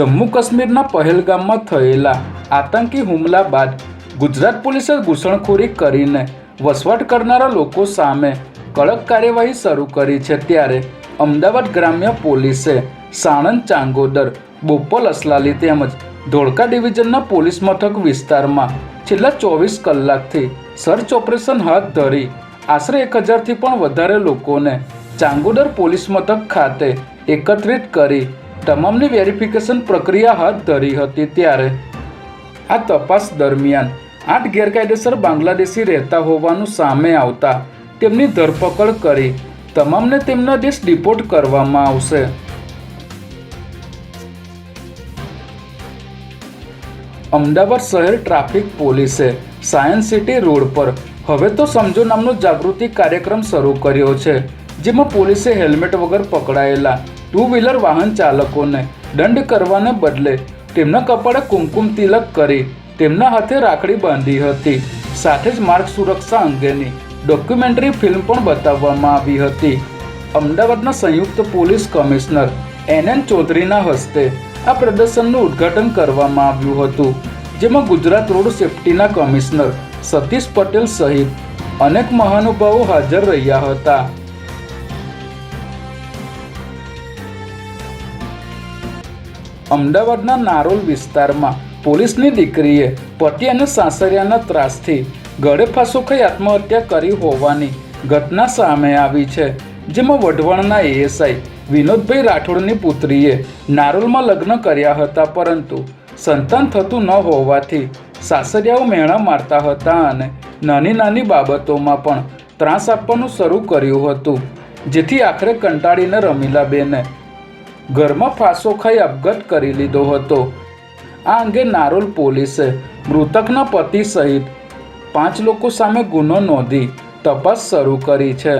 જમ્મુ કાશ્મીરના પહેલગામમાં થયેલા આતંકી હુમલા બાદ ગુજરાત પોલીસે ઘૂસણખોરી કરીને વસવાટ કરનારા લોકો સામે કડક કાર્યવાહી શરૂ કરી છે। ત્યારે અમદાવાદ ગ્રામ્ય પોલીસે સાણંદ, ચાંગોદર, બોપલ, અસલાલી તેમજ ધોળકા ડિવિઝનના પોલીસ મથક વિસ્તારમાં છેલ્લા 24 કલાકથી સર્ચ ઓપરેશન હાથ ધરી આશરે 1000થી પણ વધારે લોકોને ચાંગોદર પોલીસ મથક ખાતે એકત્રિત કરી તમામની વેરિફિકેશન પ્રક્રિયા હાથ ધરી હતી। ત્યારે આ તપાસ દરમિયાન 8 ગેરકાયદેસર બાંગ્લાદેશી રહેતા હોવાનું સામે આવતા તેમની ધરપકડ કરી તમામને તેમના દેશ ડિપોર્ટ કરવામાં આવશે। અમદાવાદ શહેર ટ્રાફિક પોલીસે સાયન્સ સિટી રોડ પર હવે તો સમજો નામનો જાગૃતિ કાર્યક્રમ શરૂ કર્યો છે, જેમાં પોલીસે હેલ્મેટ વગર પકડાયેલા 2 વ્હીલર વાહન ચાલકોને દંડ કરવાને બદલે તેમના કપાળે કુમકુમ તિલક કરી તેમના હાથે રાખડી બાંધી હતી। સાથે જ માર્ગ સુરક્ષા અંગેની ડોક્યુમેન્ટરી ફિલ્મ પણ બતાવવામાં આવી હતી। અમદાવાદના સંયુક્ત પોલીસ કમિશનર NN ચૌધરીના હસ્તે આ પ્રદર્શનનું ઉદ્ઘાટન કરવામાં આવ્યું હતું, જેમાં ગુજરાત રોડ સેફ્ટીના કમિશનર સતીશ પટેલ સહિત અનેક મહાનુભાવો હાજર રહ્યા હતા। અમદાવાદના નારોલ વિસ્તારમાં પોલીસની દીકરીએ પતિ અને સાસરિયાના ત્રાસથી ગળે ફાંસો ખાઈ આત્મહત્યા કરી હોવાની ઘટના સામે આવી છે, જેમાં વઢવાણના ASI વિનોદભાઈ રાઠોડની પુત્રીએ નારોલમાં લગ્ન કર્યા હતા, પરંતુ સંતાન થતું ન હોવાથી સાસરિયાઓ મેણા મારતા હતા અને નાની નાની બાબતોમાં પણ ત્રાસ આપવાનું શરૂ કર્યું હતું, જેથી આખરે કંટાળીને રમીલાબેને ઘરમાં ફાંસો ખાઈ આપઘાત કરી લીધો હતો। આ અંગે નારોલ પોલીસે મૃતકના પતિ સહિત 5 લોકો સામે ગુનો નોંધી તપાસ શરૂ કરી છે।